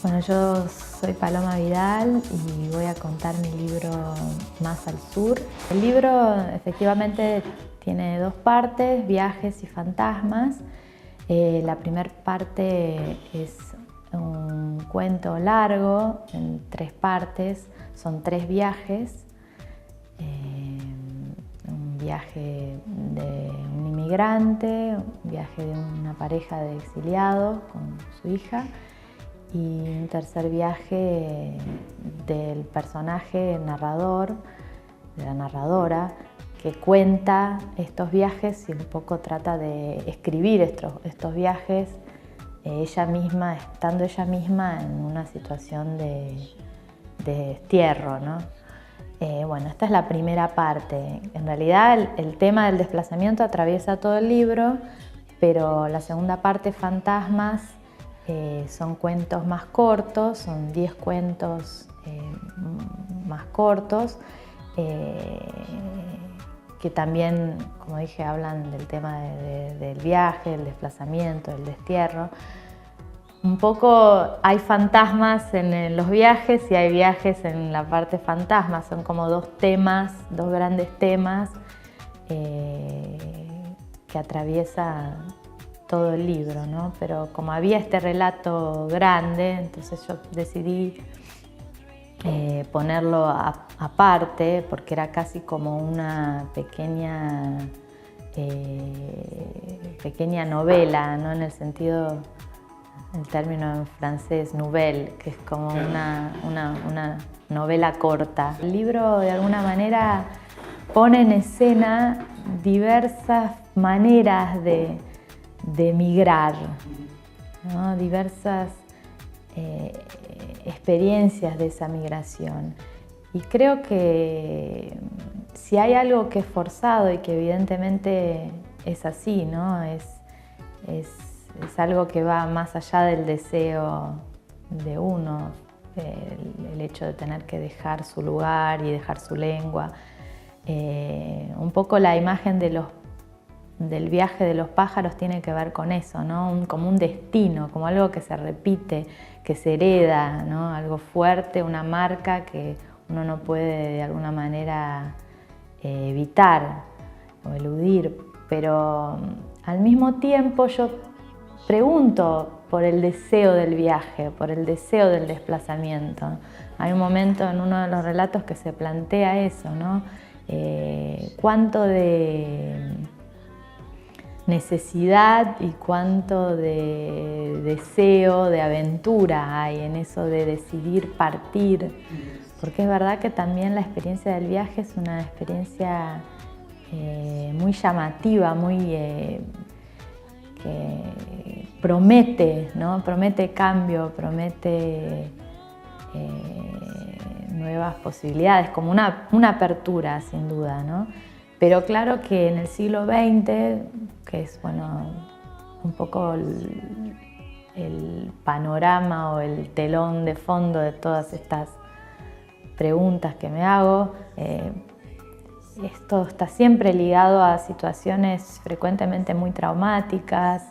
Bueno, yo soy Paloma Vidal y voy a contar mi libro Más al Sur. El libro efectivamente tiene dos partes, viajes y fantasmas. La primera parte es un cuento largo en tres partes, son tres viajes. Un viaje de un inmigrante, un viaje de una pareja de exiliados con su hija y un tercer viaje del personaje narrador, de la narradora, que cuenta estos viajes y un poco trata de escribir estos viajes ella misma, estando ella misma en una situación de destierro, ¿no? Bueno, esta es la primera parte. En realidad el tema del desplazamiento atraviesa todo el libro, pero la segunda parte, Fantasmas, son cuentos más cortos, son 10 cuentos más cortos, que también, como dije, hablan del tema del viaje, del desplazamiento, del destierro. Un poco hay fantasmas en los viajes y hay viajes en la parte fantasma. Son como dos temas, dos grandes temas que atraviesan todo el libro, ¿no? Pero como había este relato grande, entonces yo decidí ponerlo aparte porque era casi como una pequeña novela, ¿no? En el sentido, el término en francés, nouvelle, que es como una novela corta. El libro de alguna manera pone en escena diversas maneras de migrar, ¿no? Diversas experiencias de esa migración. Y creo que si hay algo que es forzado y que evidentemente es así, ¿no? Es algo que va más allá del deseo de uno, el hecho de tener que dejar su lugar y dejar su lengua. Un poco la imagen del viaje de los pájaros tiene que ver con eso, ¿no? Como un destino, como algo que se repite, que se hereda, ¿no? Algo fuerte, una marca que uno no puede de alguna manera evitar o eludir, pero al mismo tiempo yo pregunto por el deseo del viaje, por el deseo del desplazamiento. Hay un momento en uno de los relatos que se plantea eso, ¿no? Cuánto de necesidad y cuánto de deseo, de aventura hay en eso de decidir partir, porque es verdad que también la experiencia del viaje es una experiencia muy llamativa, muy que promete, ¿no? Promete cambio, promete nuevas posibilidades, como una apertura sin duda, ¿no? Pero claro que en el siglo XX, que es bueno, un poco el panorama o el telón de fondo de todas estas preguntas que me hago, esto está siempre ligado a situaciones frecuentemente muy traumáticas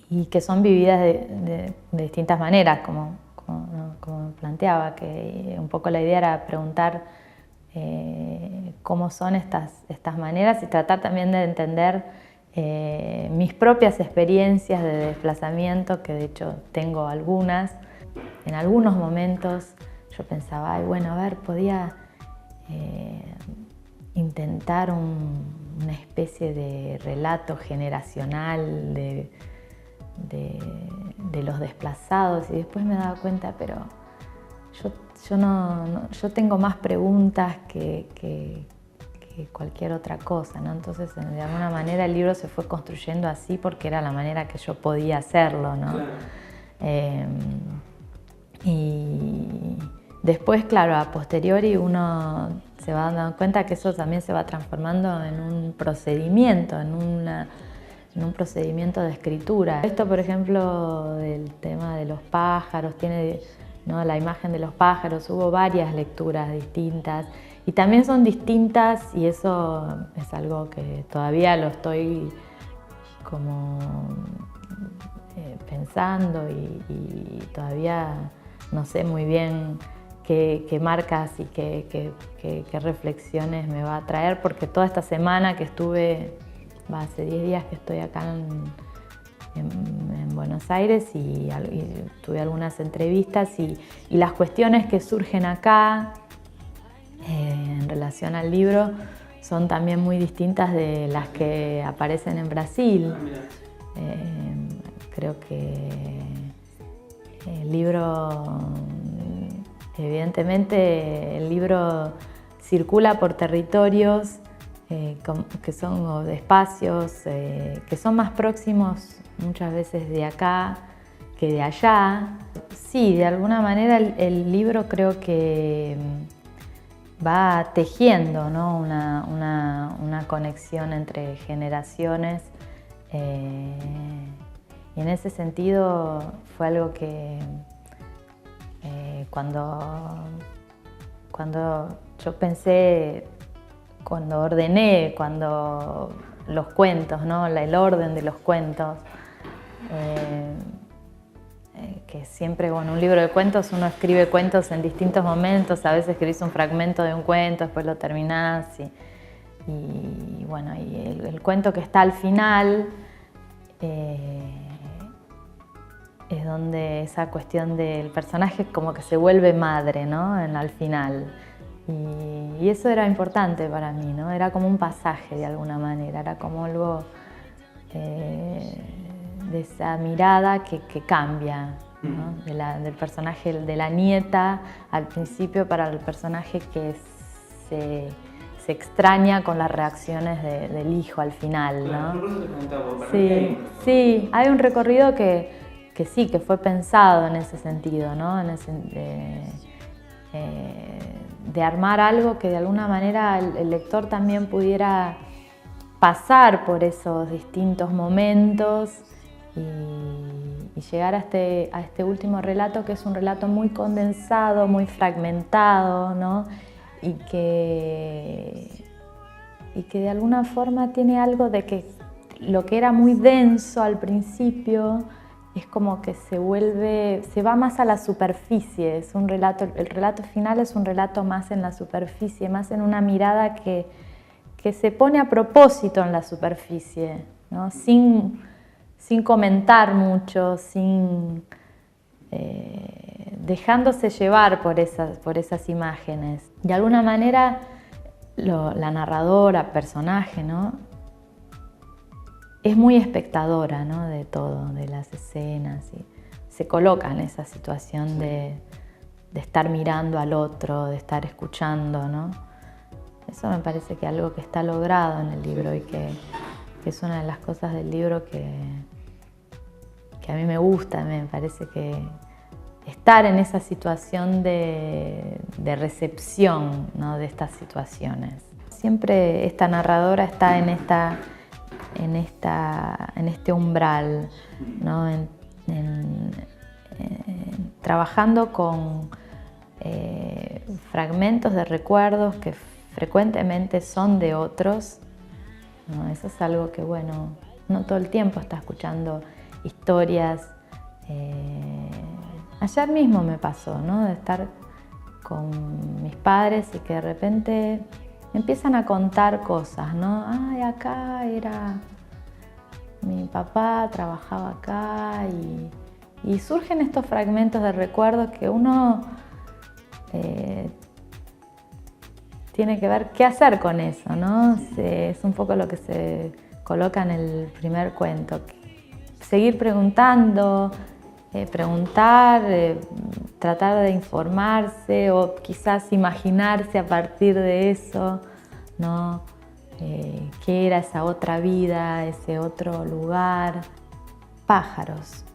y que son vividas de distintas maneras, como planteaba, que un poco la idea era preguntar cómo son estas maneras y tratar también de entender mis propias experiencias de desplazamiento, que de hecho tengo algunas. En algunos momentos yo pensaba, ay, bueno, a ver, podía intentar una especie de relato generacional de los desplazados, y después me daba cuenta, pero yo tengo más preguntas que cualquier otra cosa, ¿no? Entonces, de alguna manera el libro se fue construyendo así porque era la manera que yo podía hacerlo, ¿no? Claro. Y después, claro, a posteriori uno se va dando cuenta que eso también se va transformando en un procedimiento, en un procedimiento de escritura. Esto, por ejemplo, del tema de los pájaros, tiene, ¿no?, la imagen de los pájaros, hubo varias lecturas distintas y también son distintas, y eso es algo que todavía lo estoy como pensando y todavía no sé muy bien qué marcas y qué reflexiones me va a traer, porque toda esta semana que estuve, hace 10 días que estoy acá en Buenos Aires y tuve algunas entrevistas y las cuestiones que surgen acá en relación al libro son también muy distintas de las que aparecen en Brasil. Creo que el libro, evidentemente, el libro circula por territorios que son, o de espacios que son más próximos muchas veces de acá que de allá. Sí, de alguna manera el libro creo que va tejiendo, ¿no? una conexión entre generaciones y en ese sentido fue algo que cuando yo pensé, cuando ordené, los cuentos, ¿no? El orden de los cuentos, que siempre, bueno, un libro de cuentos, uno escribe cuentos en distintos momentos, a veces escribís un fragmento de un cuento, después lo terminás y bueno, y el cuento que está al final es donde esa cuestión del personaje como que se vuelve madre, ¿no? Al final. Y eso era importante para mí, ¿no? Era como un pasaje de alguna manera, era como algo de esa mirada que cambia, ¿no? Del personaje de la nieta al principio para el personaje que se extraña con las reacciones del hijo al final, ¿no? Sí, hay un recorrido que sí, que fue pensado en ese sentido, ¿no? De armar algo que de alguna manera el lector también pudiera pasar por esos distintos momentos y llegar a este último relato, que es un relato muy condensado, muy fragmentado, ¿no? Y que de alguna forma tiene algo de que lo que era muy denso al principio es como que se va más a la superficie. Es un relato, el relato final es un relato más en la superficie, más en una mirada que se pone a propósito en la superficie, ¿no? Sin comentar mucho, dejándose llevar por esas imágenes. De alguna manera, la narradora, personaje, ¿no? Es muy espectadora, ¿no? De todo, de las escenas, y se coloca en esa situación de estar mirando al otro, de estar escuchando, ¿no? Eso me parece que es algo que está logrado en el libro y que es una de las cosas del libro que a mí me gusta. Me parece que estar en esa situación de recepción, ¿no? De estas situaciones. Siempre esta narradora está en este umbral, ¿no? Trabajando con fragmentos de recuerdos que frecuentemente son de otros, ¿no? Eso es algo que, bueno, no todo el tiempo está escuchando historias. Ayer mismo me pasó, ¿no? De estar con mis padres y que de repente empiezan a contar cosas, ¿no? Ay, acá era mi papá, trabajaba acá y surgen estos fragmentos de recuerdos que uno tiene que ver qué hacer con eso, ¿no? Es un poco lo que se coloca en el primer cuento. Seguir preguntando, tratar de informarse o quizás imaginarse a partir de eso, ¿no? ¿Qué era esa otra vida, ese otro lugar? Pájaros.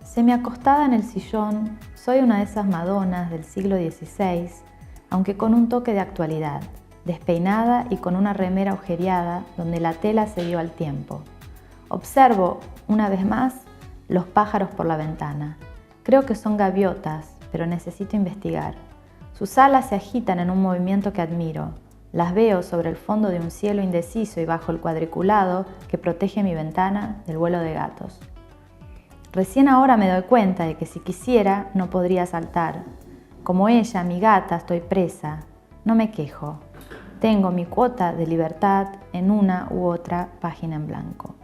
Semiacostada en el sillón, soy una de esas Madonas del siglo XVI, aunque con un toque de actualidad, despeinada y con una remera agujereada donde la tela se dio al tiempo. Observo, una vez más, los pájaros por la ventana. Creo que son gaviotas, pero necesito investigar. Sus alas se agitan en un movimiento que admiro. Las veo sobre el fondo de un cielo indeciso y bajo el cuadriculado que protege mi ventana del vuelo de gatos. Recién ahora me doy cuenta de que si quisiera no podría saltar. Como ella, mi gata, estoy presa. No me quejo. Tengo mi cuota de libertad en una u otra página en blanco.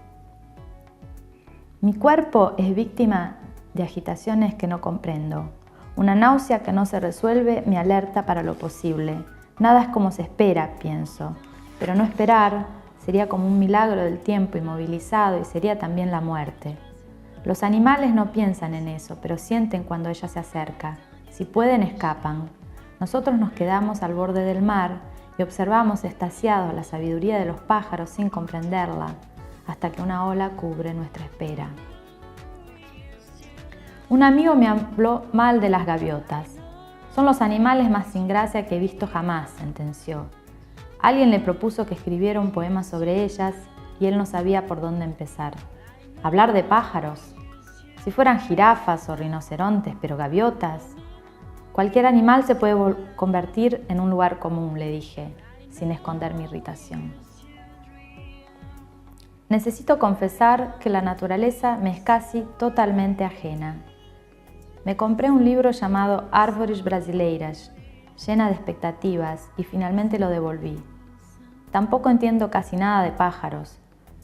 Mi cuerpo es víctima de agitaciones que no comprendo. Una náusea que no se resuelve me alerta para lo posible. Nada es como se espera, pienso. Pero no esperar sería como un milagro del tiempo inmovilizado y sería también la muerte. Los animales no piensan en eso, pero sienten cuando ella se acerca. Si pueden, escapan. Nosotros nos quedamos al borde del mar y observamos extasiados la sabiduría de los pájaros sin comprenderla, hasta que una ola cubre nuestra espera. Un amigo me habló mal de las gaviotas. Son los animales más sin gracia que he visto jamás, sentenció. Alguien le propuso que escribiera un poema sobre ellas y él no sabía por dónde empezar. ¿Hablar de pájaros? Si fueran jirafas o rinocerontes, pero gaviotas. Cualquier animal se puede convertir en un lugar común, le dije, sin esconder mi irritación. Necesito confesar que la naturaleza me es casi totalmente ajena. Me compré un libro llamado Árvores Brasileiras, llena de expectativas, y finalmente lo devolví. Tampoco entiendo casi nada de pájaros,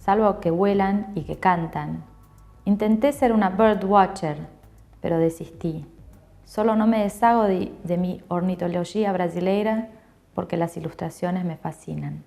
salvo que vuelan y que cantan. Intenté ser una bird watcher, pero desistí. Solo no me deshago de mi ornitología brasileira porque las ilustraciones me fascinan.